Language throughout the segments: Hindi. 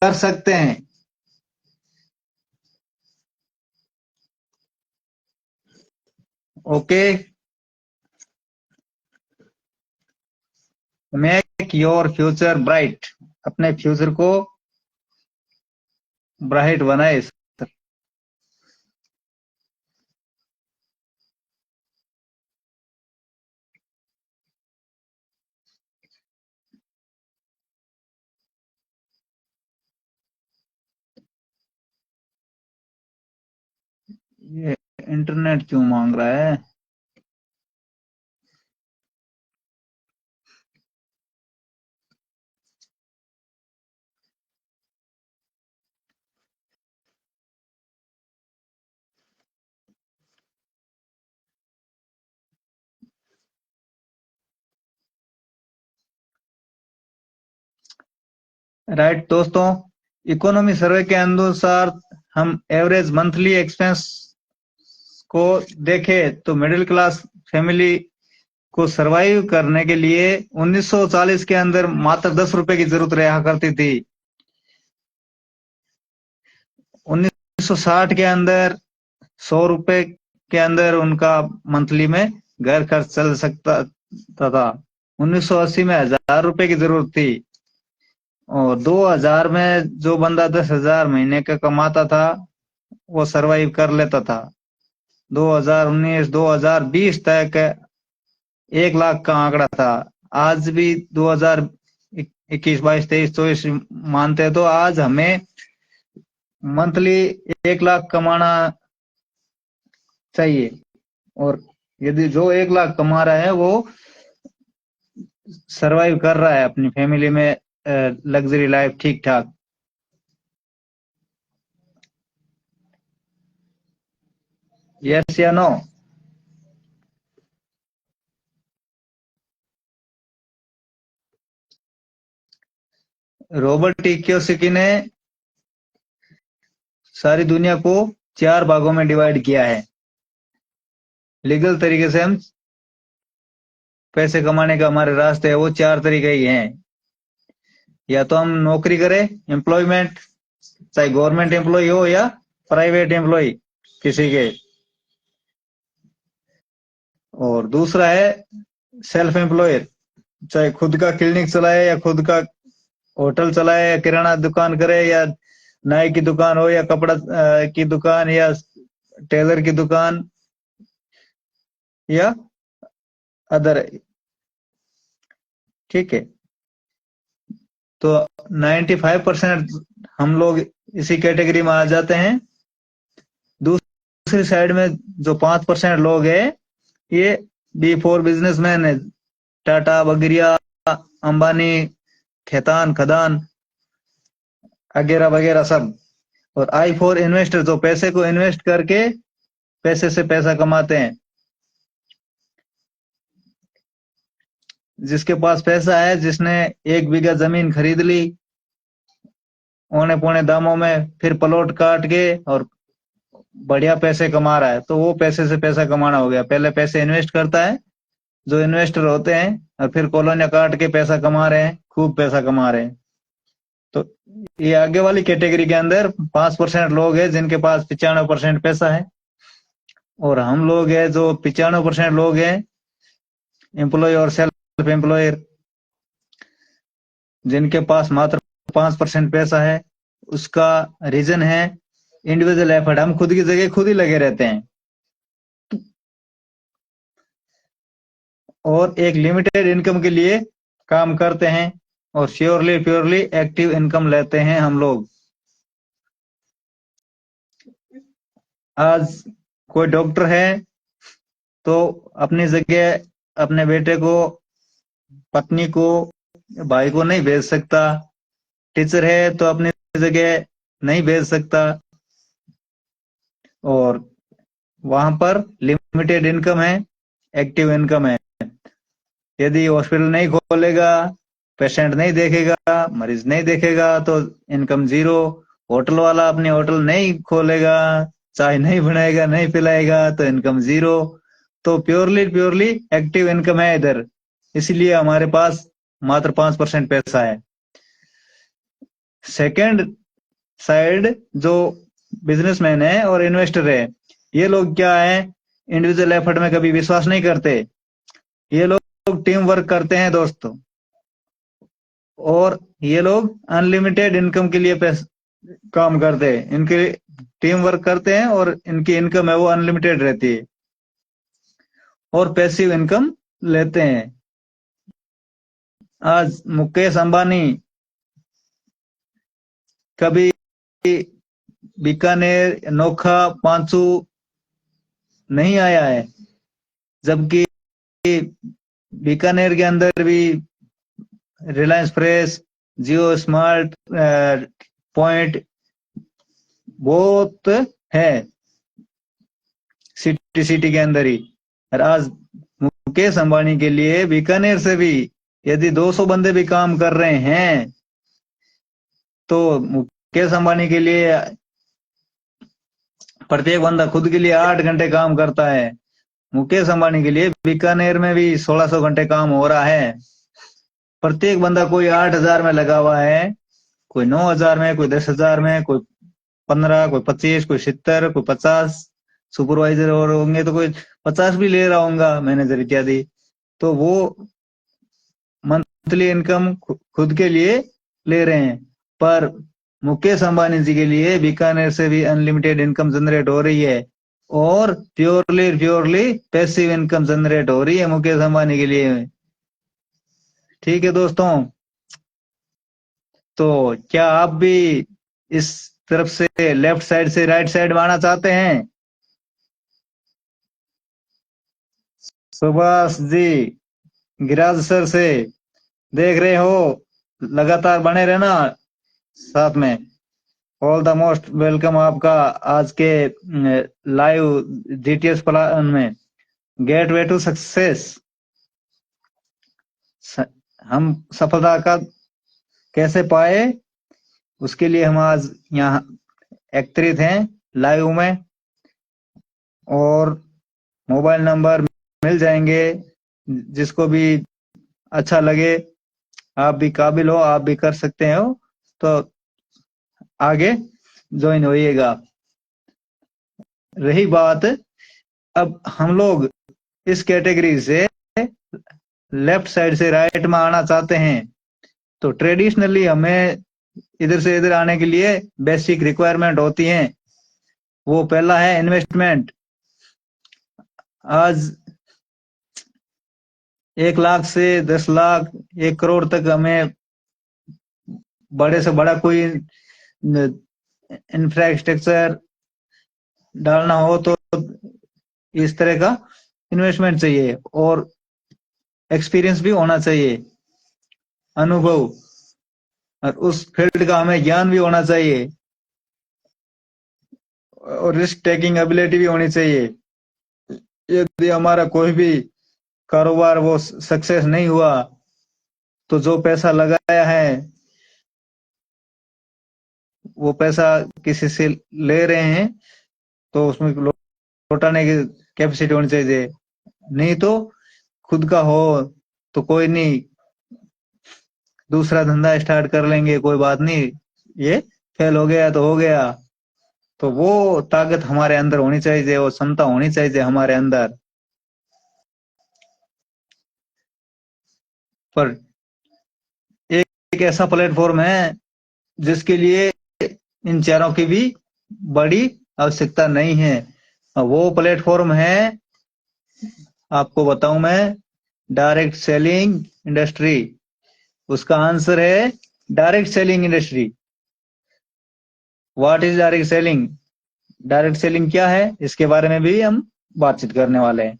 कर सकते हैं। Okay, make your future bright, अपने फ्यूचर को ब्राइट बनाए। ये इंटरनेट क्यों मांग रहा है? राइट दोस्तों, इकोनॉमी सर्वे के अनुसार हम एवरेज मंथली एक्सपेंस को देखें तो मिडिल क्लास फैमिली को सरवाइव करने के लिए 1940 के अंदर मात्र 10 रुपए की जरूरत रहा करती थी। 1960 के अंदर 100 रुपए के अंदर उनका मंथली में घर खर्च चल सकता था। 1980 में 1000 रुपए की जरूरत थी, और 2000 में जो बंदा 10,000 महीने का कमाता था वो सरवाइव कर लेता था। 2019 2020 तक 1 लाख का आंकड़ा था। आज भी 2021 22 23 24 मानते हैं तो आज हमें मंथली 1 लाख कमाना चाहिए, और यदि जो 1 लाख कमा रहा है वो सरवाइव कर रहा है अपनी फैमिली में लग्जरी लाइफ ठीक ठाक। यस या नो? रॉबर्ट टी कियोसाकी ने सारी दुनिया को 4 भागों में डिवाइड किया है। लीगल तरीके से हम पैसे कमाने का हमारे रास्ते है वो 4 तरीके ही हैं। या तो हम नौकरी करें, एम्प्लॉयमेंट, चाहे गवर्नमेंट एम्प्लॉय हो या प्राइवेट एम्प्लॉय किसी के, और दूसरा है सेल्फ एम्प्लॉयर, चाहे खुद का क्लिनिक चलाए या खुद का होटल चलाए या किराना दुकान करे या नाई की दुकान हो या कपड़ा की दुकान या टेलर की दुकान या अदर। ठीक है, तो 95% हम लोग इसी कैटेगरी में आ जाते हैं। दूसरी साइड में जो 5% लोग हैं ये B4 बिजनेसमैन है, टाटा बगिरिया अंबानी खेतान खदान वगैरह वगैरह सब। और I4 इन्वेस्टर जो पैसे को इन्वेस्ट करके पैसे से पैसा कमाते हैं। जिसके पास पैसा है, जिसने 1 बीघा जमीन खरीद ली औने पौने दामों में, फिर प्लॉट काट के और बढ़िया पैसे कमा रहा है, तो वो पैसे से पैसा कमाना हो गया। पहले पैसे इन्वेस्ट करता है जो इन्वेस्टर होते हैं, और फिर कॉलोनियां काट के पैसा कमा रहे हैं, खूब पैसा कमा रहे हैं। तो ये आगे वाली कैटेगरी के अंदर 5% लोग हैं जिनके पास 95% पैसा है, और हम लोग हैं जो 95% लोग हैं एम्प्लॉय और सेल्फ एम्प्लॉयर, जिनके पास मात्र 5% पैसा है। उसका रीजन है इंडिविजुअल एफर्ट, हम खुद की जगह खुद ही लगे रहते हैं और एक लिमिटेड इनकम के लिए काम करते हैं, और श्योरली प्योरली एक्टिव इनकम लेते हैं हम लोग। आज कोई डॉक्टर है तो अपनी जगह अपने बेटे को, पत्नी को, भाई को नहीं भेज सकता। टीचर है तो अपनी जगह नहीं भेज सकता, और वहां पर लिमिटेड इनकम है, एक्टिव इनकम है। यदि हॉस्पिटल नहीं खोलेगा, पेशेंट नहीं देखेगा, मरीज नहीं देखेगा तो इनकम जीरो। होटल वाला अपनी होटल नहीं खोलेगा, चाय नहीं बनाएगा, नहीं पिलाएगा तो इनकम जीरो। तो प्योरली प्योरली एक्टिव इनकम है इधर, इसलिए हमारे पास मात्र 5% पैसा है। सेकंड साइड जो बिजनेसमैन है और इन्वेस्टर है, ये लोग क्या है, इंडिविजुअल एफर्ट में कभी विश्वास नहीं करते। ये लोग टीम वर्क करते हैं दोस्तों, और ये लोग अनलिमिटेड इनकम के लिए काम करते हैं। इनके टीम वर्क करते हैं और इनकी इनकम है वो अनलिमिटेड रहती है और पैसिव इनकम लेते हैं। आज मुकेश अंबानी कभी बीकानेर, नोखा, पांचू नहीं आया है, जबकि बीकानेर के अंदर भी रिलायंस फ्रेश, जियो स्मार्ट पॉइंट बहुत है सिटी के अंदर ही। और आज मुकेश अंबानी के लिए बीकानेर से भी यदि 200 बंदे भी काम कर रहे हैं, तो मुकेश अंबानी के लिए प्रत्येक बंदा खुद के लिए 8 घंटे काम करता है। मुकेश अंबानी के लिए बीकानेर में भी 1600 घंटे काम हो रहा है। प्रत्येक बंदा कोई 8000 में लगा हुआ है, कोई 9000 में, कोई 10,000 में, कोई 15, कोई 25, कोई 70, कोई 50। सुपरवाइजर और होंगे तो कोई 50 भी ले रहा होगा, मैनेजर इत्यादि। तो वो मंथली इनकम खुद के लिए ले रहे हैं। पर मुकेश अंबानी जी के लिए बीकानेर से भी अनलिमिटेड इनकम जनरेट हो रही है और प्योरली पैसिव इनकम जनरेट हो रही है मुकेश अंबानी के लिए। ठीक है दोस्तों, तो क्या आप भी इस तरफ से, लेफ्ट साइड से राइट साइड में आना चाहते हैं? सुभाष जी, गिराज सर से देख रहे हो, लगातार बने रहना साथ में। ऑल द मोस्ट वेलकम आपका आज के लाइव जीटीएस प्लान में, गेटवे टू सक्सेस। हम सफलता का कैसे पाए, उसके लिए हम आज यहाँ एकत्रित हैं लाइव में, और मोबाइल नंबर मिल जाएंगे जिसको भी अच्छा लगे। आप भी काबिल हो, आप भी कर सकते हो, तो आगे ज्वाइन होइएगा। रही बात, अब हम लोग इस कैटेगरी से लेफ्ट साइड से राइट में आना चाहते हैं, तो ट्रेडिशनली हमें इधर से इधर आने के लिए बेसिक रिक्वायरमेंट होती हैं। वो पहला है इन्वेस्टमेंट। आज 1 लाख से 10 लाख, 1 करोड़ तक हमें बड़े से बड़ा कोई इंफ्रास्ट्रक्चर डालना हो तो इस तरह का इन्वेस्टमेंट चाहिए, और एक्सपीरियंस भी होना चाहिए, अनुभव, और उस फील्ड का हमें ज्ञान भी होना चाहिए, और रिस्क टेकिंग एबिलिटी भी होनी चाहिए। यदि हमारा कोई भी कारोबार वो सक्सेस नहीं हुआ, तो जो पैसा लगाया है वो पैसा किसी से ले रहे हैं, तो उसमें लौटाने की कैपेसिटी होनी चाहिए। नहीं तो खुद का हो तो कोई नहीं, दूसरा धंधा स्टार्ट कर लेंगे, कोई बात नहीं, ये फेल हो गया तो हो गया। तो वो ताकत हमारे अंदर होनी चाहिए, वो क्षमता होनी चाहिए हमारे अंदर। पर एक ऐसा प्लेटफॉर्म है जिसके लिए इन चारों की भी बड़ी आवश्यकता नहीं है। वो प्लेटफॉर्म है, आपको बताऊं मैं, डायरेक्ट सेलिंग इंडस्ट्री। उसका आंसर है direct selling industry. What is direct selling? Direct selling क्या है, इसके बारे में भी हम बातचीत करने वाले हैं।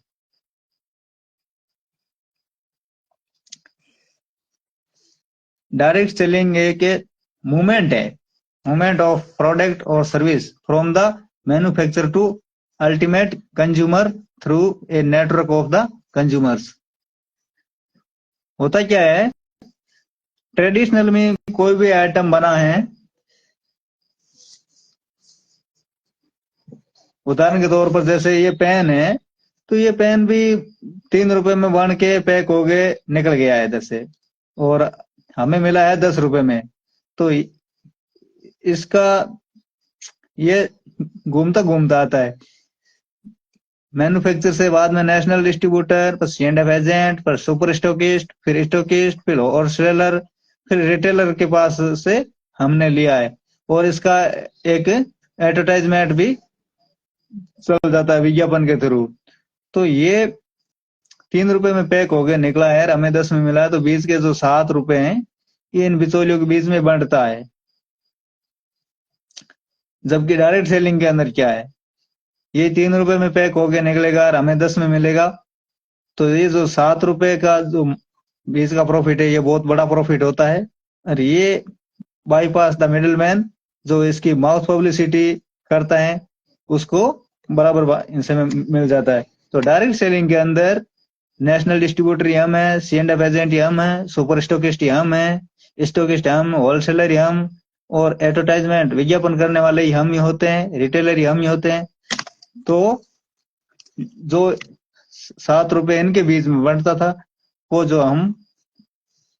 डायरेक्ट सेलिंग एक मूवमेंट है, मूवमेंट ऑफ प्रोडक्ट और service from the manufacture to ultimate consumer through a network of the consumers. होता क्या है, ट्रेडिशनल में कोई भी आइटम बना है, उदाहरण के तौर पर जैसे ये पेन है, तो ये पेन भी 3 रुपए में बन के पैक हो गए, निकल गया है इधर से, और हमें मिला है 10 रुपए में। तो इसका ये घूमता घूमता आता है। मैन्युफैक्चर से बाद में नेशनल डिस्ट्रीब्यूटर, फिर C&F एजेंट, फिर सुपर स्टॉकिस्ट, फिर होलसेलर, फिर रिटेलर के पास से हमने लिया है। और इसका एक एडवर्टाइजमेंट भी चल जाता है विज्ञापन के थ्रू। तो ये 3 रुपए में पैक हो गया निकला है, हमें 10 में मिला है, तो बीच के जो 7 रुपए हैं ये इन बिचौलियों के बीच में बंटता है। जबकि डायरेक्ट सेलिंग के अंदर क्या है, ये 3 रुपए में पैक हो गया निकलेगा और हमें 10 में मिलेगा। तो ये जो 7 रुपए का जो बीच का प्रॉफिट है ये बहुत बड़ा प्रॉफिट होता है। और ये बाईपास द मिडिल मैन, जो इसकी माउथ पब्लिसिटी करता है उसको बराबर इनसे में मिल जाता है। तो डायरेक्ट सेलिंग के अंदर नेशनल डिस्ट्रीब्यूटर हम है, C&F एजेंट हम है, सुपर स्टॉकिस्ट हम है, स्टॉकिस्ट हम, होलसेलर हम, और एडवर्टाइजमेंट विज्ञापन करने वाले ही हम ही होते हैं, रिटेलर ही हम ही होते हैं। तो जो 7 रुपए इनके बीच में बंटता था वो जो हम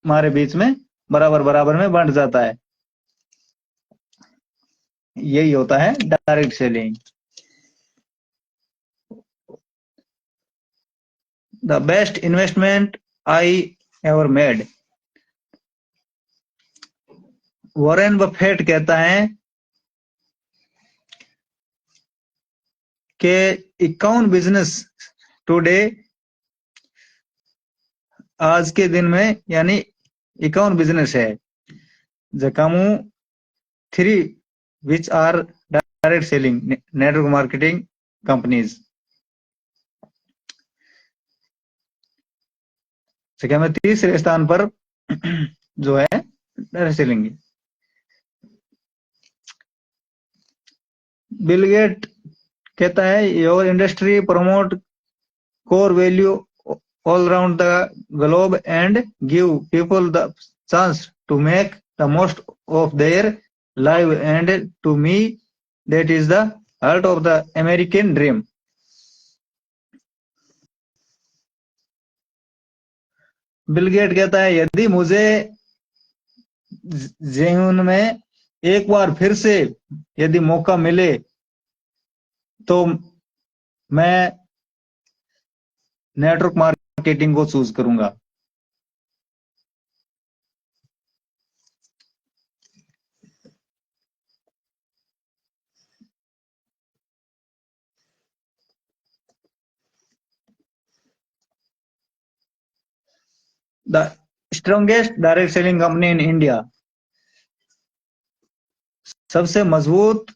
हमारे बीच में बराबर बराबर में बंट जाता है। यही होता है direct selling. The best investment I ever made. Warren Buffett कहता है कि अकाउंट बिजनेस टुडे, आज के दिन में, यानी अकाउंट बिजनेस है जकामू 3 which are direct selling network marketing companies. में तीसरे स्थान पर जो है डायरेक्ट सेलिंग। बिल गेट कहता है your industry promote core value all around the globe and give people the chance to make the most of their life, and to me that is the heart of the American dream। Bill Gate कहता है यदि मुझे जीवन में एक बार फिर से यदि मौका मिले तो मैं नेटवर्क मार्केटिंग को चूज करूंगा। The strongest direct selling company in India, सबसे मजबूत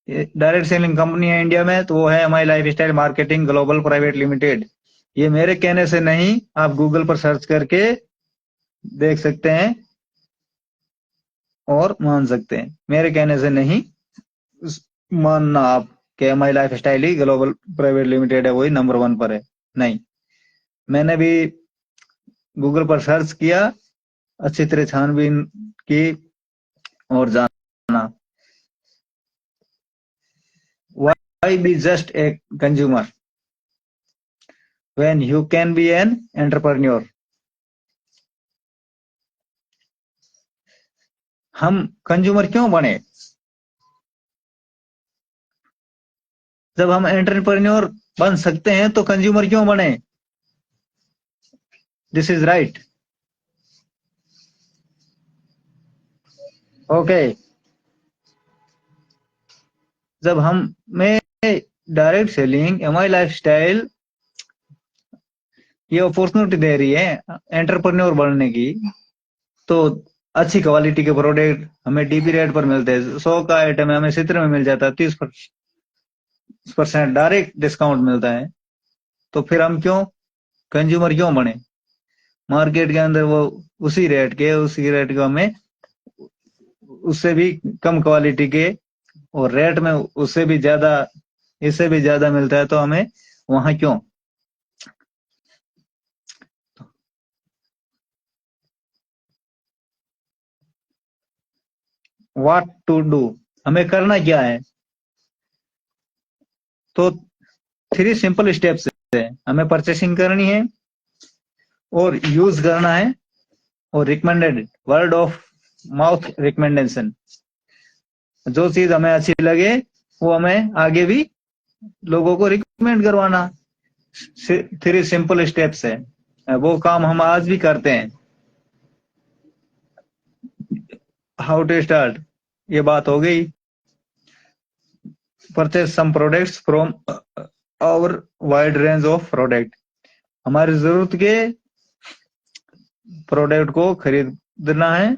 डायरेक्ट सेलिंग कंपनी है इंडिया में, तो वो है MI lifestyle marketing global private limited. ये मेरे कहने से नहीं, आप गूगल पर सर्च करके देख सकते हैं और मान सकते हैं। मेरे कहने से नहीं मानना आप कि एमआई लाइफस्टाइल ही ग्लोबल प्राइवेट लिमिटेड है, वही नंबर 1 पर है। नहीं, मैंने भी गूगल पर सर्च किया, अच्छी तरह छानबीन की और जाना। Why be just a consumer when you can be an entrepreneur? हम कंज्यूमर क्यों बने? जब हम एंटरप्रेन्योर बन सकते हैं तो कंज्यूमर क्यों बने? This is right. ओके, जब हमें डायरेक्ट सेलिंग एमआई लाइफस्टाइल ये अपॉर्चुनिटी दे रही है एंटरप्रेन्योर बनने की, तो अच्छी क्वालिटी के प्रोडक्ट हमें डीपी रेट पर मिलते हैं। 100 का आइटम हमें 70 में मिल जाता है, 30% डायरेक्ट डिस्काउंट मिलता है। तो फिर हम क्यों कंज्यूमर क्यों बने? मार्केट के अंदर वो उसी रेट को हमें उससे भी कम क्वालिटी के और रेट में उससे भी ज्यादा, इससे भी ज्यादा मिलता है, तो हमें वहां क्यों? व्हाट टू डू, हमें करना क्या है? तो 3 सिंपल स्टेप्स है। हमें परचेसिंग करनी है और यूज करना है और recommended word of mouth recommendation, जो चीज हमें अच्छी लगे वो हमें आगे भी लोगों को रिकमेंड करवाना। 3 सिंपल स्टेप्स है, वो काम हम आज भी करते हैं। हाउ टू स्टार्ट, ये बात हो गई। Purchase some products from our wide range of product, हमारी जरूरत के प्रोडक्ट को खरीदना है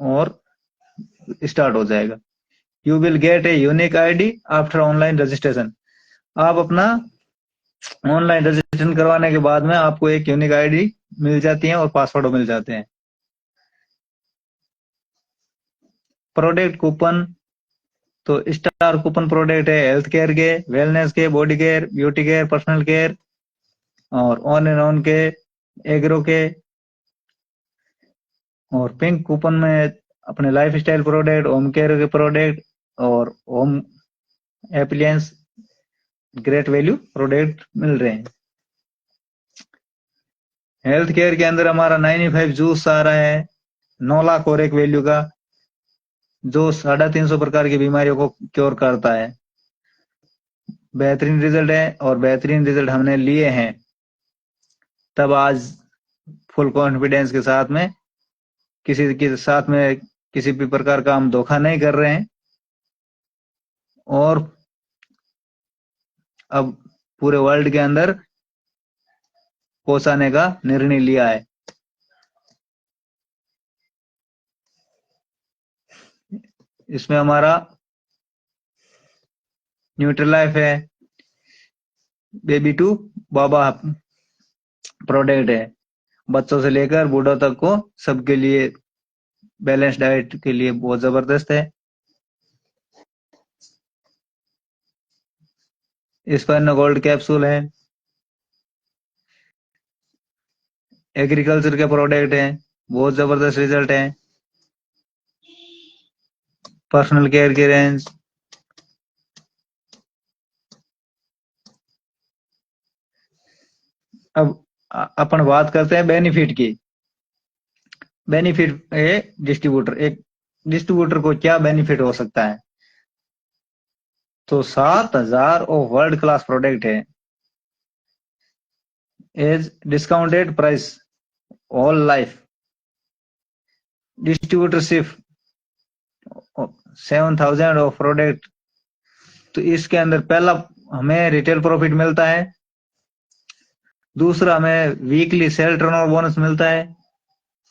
और स्टार्ट हो जाएगा। You will get a unique ID after online registration, आप अपना ऑनलाइन रजिस्ट्रेशन करवाने के बाद में आपको एक यूनिक आईडी मिल जाती है और पासवर्ड मिल जाते हैं। प्रोडक्ट कूपन, तो स्टार कूपन प्रोडक्ट है हेल्थ केयर के, वेलनेस के, body care, beauty care, personal care और ऑन एंड ऑन के, एग्रो के। और पिंक कूपन में अपने life style product, home care के प्रोडक्ट और home appliances great value product मिल रहे हैं। हेल्थ केयर के अंदर हमारा 95 जूस आ रहा है 9 लाख और एक वैल्यू का, जो 350 प्रकार की बीमारियों को क्योर करता है। बेहतरीन रिजल्ट है और बेहतरीन रिजल्ट हमने लिए हैं, तब आज फुल कॉन्फिडेंस के साथ में किसी के साथ में किसी भी प्रकार का हम धोखा नहीं कर रहे हैं और अब पूरे वर्ल्ड के अंदर पहुंचाने का निर्णय लिया है। इसमें हमारा न्यूट्रीलाइफ है, बेबी टू बाबा प्रोडक्ट है, बच्चों से लेकर बूढ़ों तक को सबके लिए बैलेंस डाइट के लिए बहुत जबरदस्त है। इस पर गोल्ड कैप्सूल है, एग्रीकल्चर के प्रोडक्ट है, बहुत जबरदस्त रिजल्ट है। पर्सनल केयर की रेंज, अब अपन बात करते हैं बेनिफिट की। बेनिफिट है डिस्ट्रीब्यूटर, एक डिस्ट्रीब्यूटर को क्या बेनिफिट हो सकता है, तो 7,000 और वर्ल्ड क्लास प्रोडक्ट है as discounted price all life, distributorship 7,000 of product. तो इसके अंदर पहला हमें रिटेल प्रॉफिट मिलता है, दूसरा हमें वीकली सेल टर्नओवर बोनस मिलता है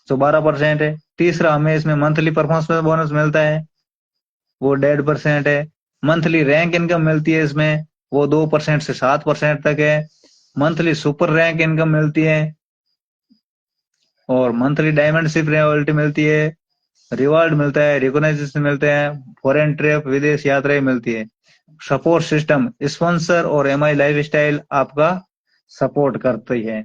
जो 12% है, तीसरा हमें इसमें मंथली परफॉर्मेंस बोनस मिलता है वो 1.5% है, मंथली रैंक इनकम मिलती है इसमें वो 2% से 7% तक है, मंथली सुपर रैंक इनकम मिलती है और मंथली डायमंड शिप रॉयल्टी मिलती है, रिवार्ड मिलता है, रिकॉग्नाइजेशन मिलते हैं, फॉरेन ट्रिप विदेश यात्राएं मिलती है। सपोर्ट सिस्टम, स्पॉन्सर और एमआई लाइफस्टाइल आपका सपोर्ट करती है।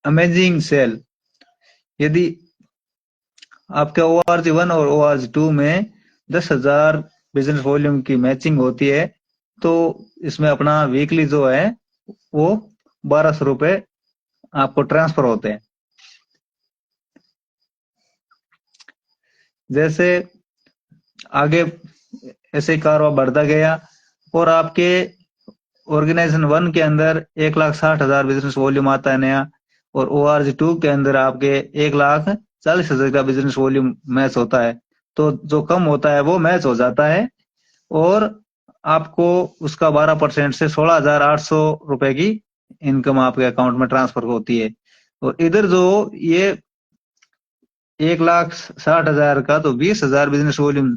अमेजिंग सेल, यदि आपके ORG1 और ORG2 में 10,000 बिजनेस वॉल्यूम की मैचिंग होती है तो इसमें अपना वीकली जो है वो 1,200 रुपए आपको ट्रांसफर होते हैं। जैसे आगे ऐसे कारोबार बढ़ता गया और आपके ऑर्गेनाइजेशन 1 के अंदर 1,60,000 बिजनेस वॉल्यूम आता है नया और ORG2 के अंदर आपके 1,40,000 का बिजनेस वॉल्यूम मैच होता है, तो जो कम होता है वो मैच हो जाता है और आपको उसका 12% से 16,800 रुपए की इनकम आपके अकाउंट में ट्रांसफर होती है। और इधर जो ये 1,60,000 का तो 20,000 बिजनेस वॉल्यूम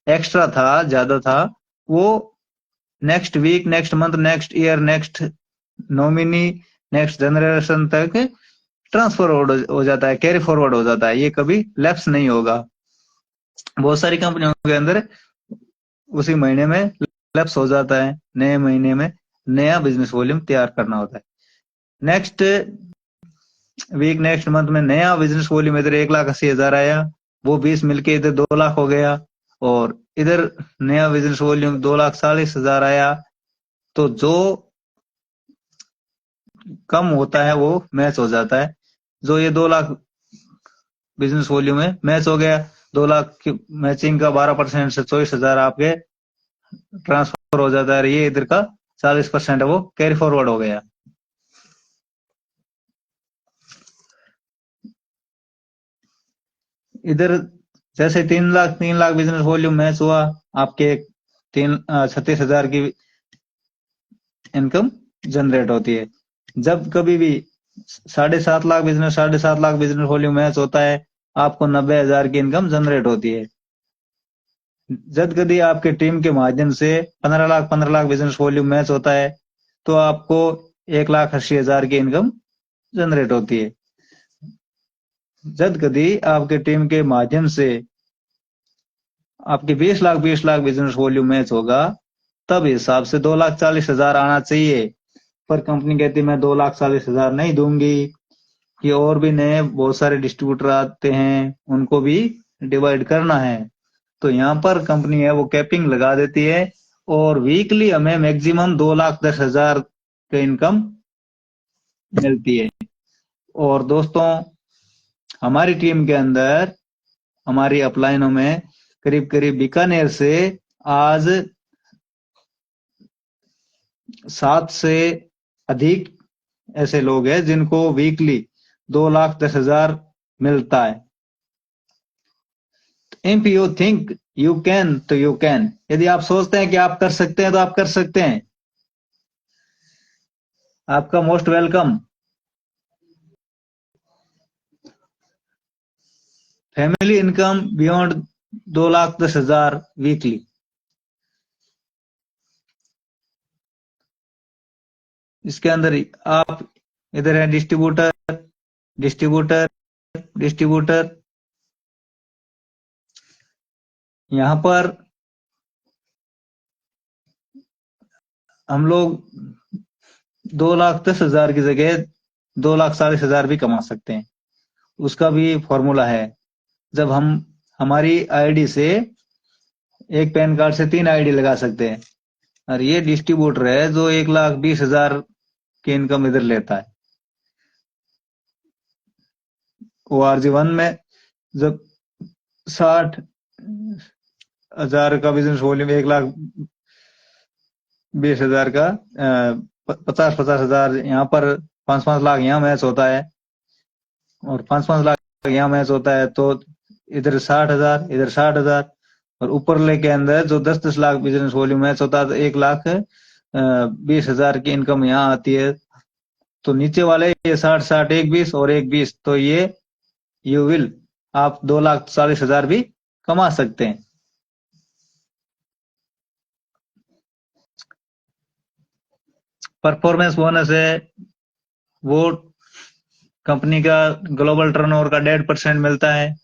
एक्स्ट्रा था, ज्यादा था, वो next week, next month, next year, next nominee, next generation तक ट्रांसफर हो जाता है, कैरी फॉरवर्ड हो जाता है, ये कभी लैप्स नहीं होगा। बहुत सारी कंपनियों के अंदर उसी महीने में लैप्स हो जाता है, नए महीने में नया बिजनेस वॉल्यूम तैयार करना होता है। नेक्स्ट वीक, नेक्स्ट मंथ में नया बिजनेस वॉल्यूम इधर 1,80,000 आया, वो 20 मिलके इधर 2 लाख हो गया और इधर नया बिजनेस वॉल्यूम 2,40,000 आया, तो जो कम होता है वो मैच हो जाता है। जो ये 2 लाख बिजनेस वॉल्यूम है मैच हो गया, 2 लाख की मैचिंग का 12% से 24,000 आपके ट्रांसफर हो जाता है। ये इधर का 40% है वो कैरी फॉरवर्ड हो गया। इधर जैसे 3 लाख बिजनेस वॉल्यूम मैच हुआ, आपके 36,000 की इनकम जनरेट होती है। जब कभी भी 7.5 लाख बिजनेस वॉल्यूम मैच होता है, आपको 90,000 की इनकम जनरेट होती है। जब कभी आपके टीम के माध्यम से 15 लाख बिजनेस वॉल्यूम मैच होता है, तो आपको 1,80,000 की इनकम जनरेट होती है। जब कभी आपके टीम के माध्यम से आपके 20 लाख बिजनेस वॉल्यूम मैच होगा, तब हिसाब से 2,40,000 आना चाहिए। पर कंपनी कहती है मैं 2,40,000 नहीं दूंगी, कि और भी नए बहुत सारे डिस्ट्रीब्यूटर आते हैं, उनको भी डिवाइड करना है। तो यहाँ पर कंपनी है वो कैपिंग लगा देती है, और वीकली हमें मैक्सिमम 2,10,000 की इनकम मिलती है। और दोस्तों, हमारी टीम के अंदर, हमारी अपलाइनों में करीब करीब बीकानेर से आज 7 से अधिक ऐसे लोग हैं जिनको वीकली 2,10,000 मिलता है। If you think you can तो यू कैन, यदि आप सोचते हैं कि आप कर सकते हैं तो आप कर सकते हैं। आपका most welcome. Family income beyond 2,10,000 weekly. इसके अंदर आप इधर है डिस्ट्रीब्यूटर, डिस्ट्रीब्यूटर, डिस्ट्रीब्यूटर। यहाँ पर हम लोग 2,10,000 की जगह 2,40,000 भी कमा सकते हैं। उसका भी फॉर्मूला है। जब हम हमारी आईडी से, एक पैन कार्ड से 3 आईडी लगा सकते हैं। और ये डिस्ट्रीब्यूटर है जो 1,20,000 की इनकम इधर लेता है। ORG1 में जब 60,000 का बिजनेस वॉल्यूम, 1,20,000 का 50,000 यहाँ पर 5-5 लाख यहाँ मैच होता है, और 5-5 लाख यहाँ मैच होता है, तो इधर 60,000, इधर 60,000, और ऊपर लेके अंदर जो 10-10 लाख बिजनेस वॉल्यूम मैच होता है, तो 1,20,000 की इनकम यहाँ आती है। तो नीचे वाले ये 60-60, 1,20 और 1,20, तो ये यू विल आप 2,40,000 भी कमा सकते हैं। परफॉर्मेंस बोनस है वो कंपनी का ग्लोबल टर्नओवर का 1.5% मिलता है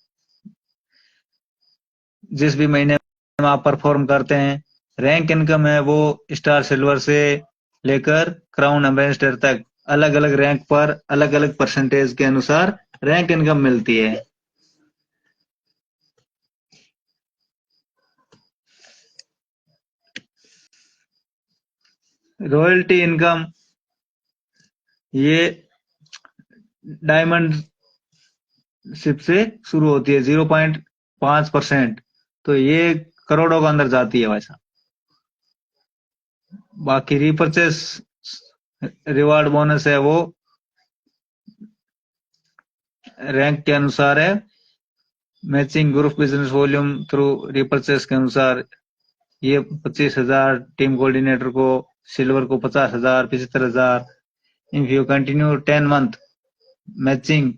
जिस भी महीने में आप परफॉर्म करते हैं। रैंक इनकम है वो स्टार सिल्वर से लेकर क्राउन एम्बेसडर तक अलग अलग रैंक पर अलग अलग परसेंटेज के अनुसार रैंक इनकम मिलती है। रॉयल्टी इनकम ये डायमंड शिप से शुरू होती है 0.5%, तो ये करोड़ों के अंदर जाती है वैसा। बाकी रिपर्चेस रिवार्ड बोनस है वो रैंक के अनुसार है। Matching group business volume through repurchase के अनुसार ये 25,000 टीम कोऑर्डिनेटर को, सिल्वर को 50,000, 75,000। If you continue 10 month matching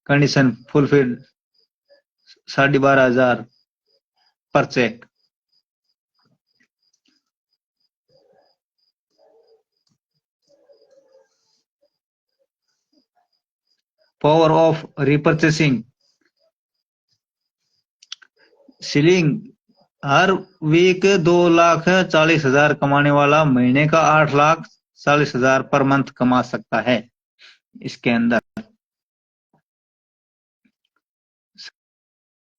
condition fulfilled 12,500 पर check. Power of repurchasing ceiling हर वीक 2,40,000 कमाने वाला महीने का 8,40,000 पर मंथ कमा सकता है। इसके अंदर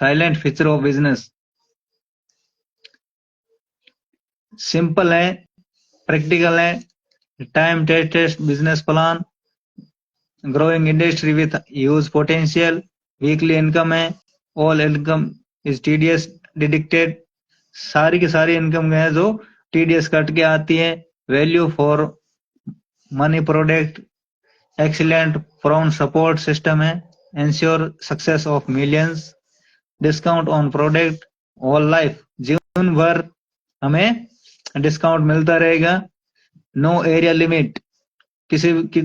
salient feature of business simple है, प्रैक्टिकल है, time tested business plan, growing industry with huge potential, weekly income है, all income is TDS deducted, सारी की सारी इनकम है जो टीडीएस कट के आती है, value for money product excellent from support system है, ensure success of millions, discount on product all life, जीवन भर हमें डिस्काउंट मिलता रहेगा, नो एरिया लिमिट, किसी की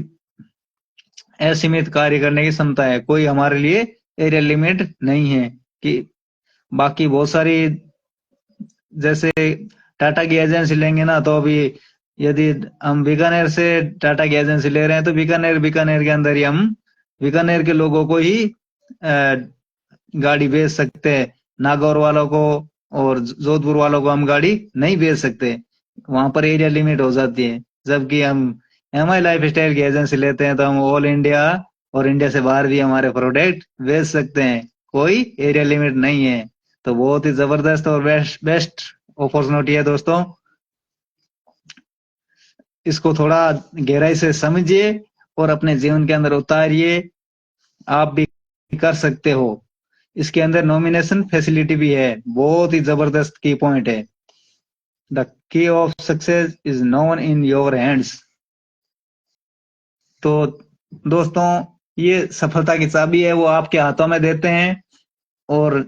असीमित कार्य करने की क्षमता है, कोई हमारे लिए एरिया लिमिट नहीं है कि बाकी बहुत सारी जैसे टाटा की एजेंसी लेंगे ना तो अभी यदि हम बीकानेर से टाटा की एजेंसी ले रहे हैं तो बीकानेर के अंदर ही हम बीकानेर के लोगों को ही गाड़ी भेज सकते हैं, नागौर वालों को और जोधपुर वालों को हम गाड़ी नहीं भेज सकते, वहां पर एरिया लिमिट हो जाती है। जबकि हम एमआई लाइफ स्टाइल की एजेंसी लेते हैं तो हम ऑल इंडिया और इंडिया से बाहर भी हमारे प्रोडक्ट भेज सकते हैं, कोई एरिया लिमिट नहीं है। तो बहुत ही जबरदस्त और बेस्ट अपॉर्चुनिटी है दोस्तों, इसको थोड़ा गहराई से समझिए और अपने जीवन के अंदर उतारिए, आप भी कर सकते हो। इसके अंदर नॉमिनेशन फैसिलिटी भी है, बहुत ही जबरदस्त की पॉइंट है, the key of success is known in your hands. तो दोस्तों ये सफलता की चाबी है, वो आपके हाथों में देते हैं और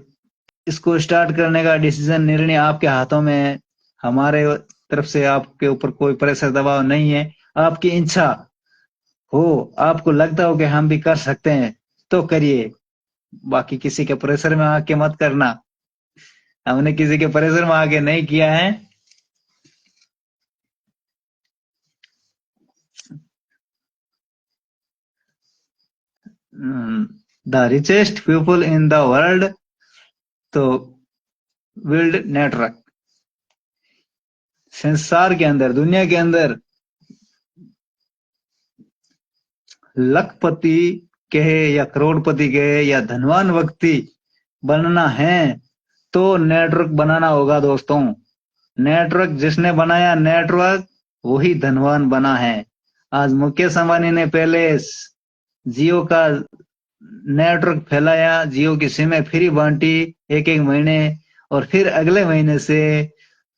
इसको स्टार्ट करने का डिसीजन निर्णय आपके हाथों में है, हमारे तरफ से आपके ऊपर कोई प्रेशर दबाव नहीं है, आपकी इच्छा हो, आपको लगता हो कि हम भी कर सकते हैं तो करिए, बाकी किसी के प्रेशर में आके मत करना, हमने किसी के प्रेशर में आके नहीं किया है। The richest people in the world तो बिल्ड नेटवर्क, संसार के अंदर दुनिया के अंदर लखपति कहे या करोड़पति कहे या धनवान व्यक्ति बनना है तो नेटवर्क बनाना होगा दोस्तों, नेटवर्क जिसने बनाया नेटवर्क वही धनवान बना है। आज मुकेश अंबानी ने पहले जियो का नेटवर्क फैलाया, जियो की सिमें फ्री बांटी एक एक महीने, और फिर अगले महीने से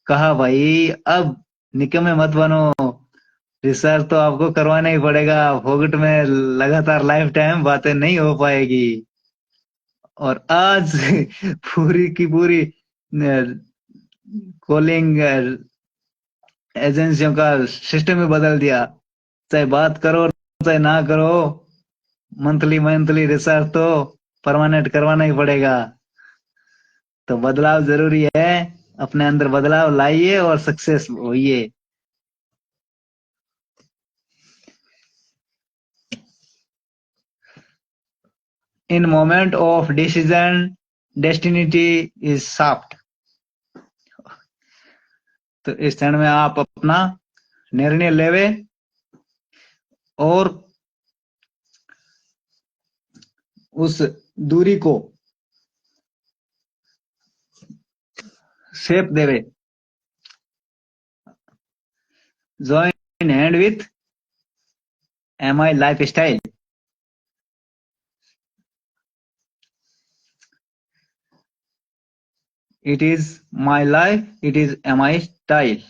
कहा भाई अब निकम्मे मत बनो, रिसर्च तो आपको करवाना ही पड़ेगा, फोकट में लगातार लाइफ टाइम बातें नहीं हो पाएगी। और आज पूरी की पूरी कॉलिंग एजेंसियों का सिस्टम ही बदल दिया, चाहे बात करो चाहे ना करो, मंथली मंथली रिसर्च तो परमानेंट करवाना ही पड़ेगा। तो बदलाव जरूरी है, अपने अंदर बदलाव लाइए और सक्सेस होइए। In moment of decision destiny is soft, तो इस क्षण में आप अपना निर्णय लेवे और उस दूरी को शेप देवे, join hand with MI life style, it is my life, it is MI style.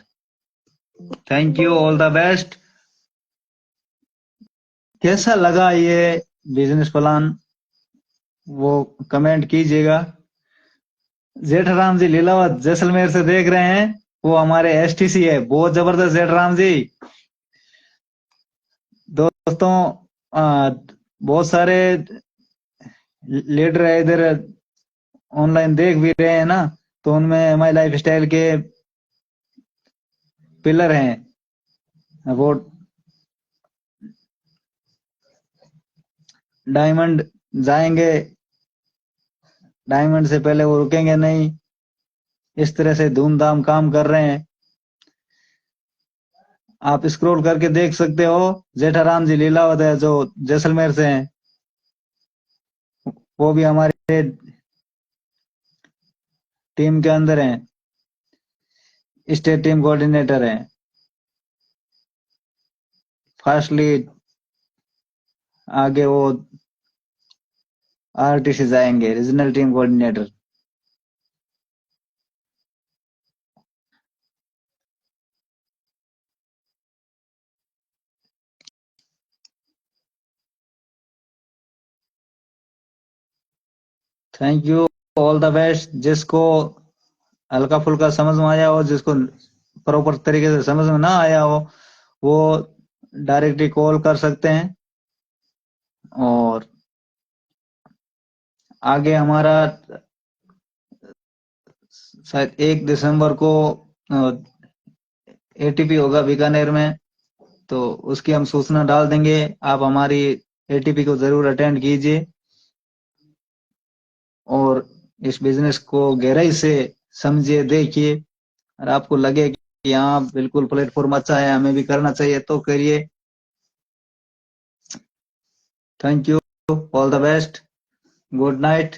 Thank you, all the best. कैसा लगा ये बिजनेस प्लान वो कमेंट कीजिएगा। जेठराम जी लीलावत जैसलमेर से देख रहे हैं, वो हमारे एसटीसी है, बहुत जबरदस्त जेठराम जी। दोस्तों बहुत सारे लीडर है इधर ऑनलाइन देख भी रहे हैं ना, तो उनमें माई लाइफ स्टाइल के पिलर हैं, वो डायमंड जाएंगे, डायमंड से पहले वो रुकेंगे नहीं, इस तरह से धूमधाम काम कर रहे हैं। आप स्क्रॉल करके देख सकते हो, जेठाराम जी लीलावत है जो जैसलमेर से हैं, वो भी हमारे टीम के अंदर हैं, स्टेट टीम कोऑर्डिनेटर हैं। फर्स्टली आगे वो आरटीसी जाएंगे, regional team coordinator. Thank you, all the best. जिसको हल्का फुल्का समझ में आया हो, जिसको प्रॉपर तरीके से समझ में ना आया हो, वो डायरेक्टली कॉल कर सकते हैं। और आगे हमारा शायद 1 दिसंबर को एटीपी होगा बीकानेर में, तो उसकी हम सूचना डाल देंगे। आप हमारी एटीपी को जरूर अटेंड कीजिए और इस बिजनेस को गहराई से समझिए, देखिए। और आपको लगे कि हाँ बिल्कुल प्लेटफॉर्म अच्छा है, हमें भी करना चाहिए, तो करिए। Thank you, all the best, good night.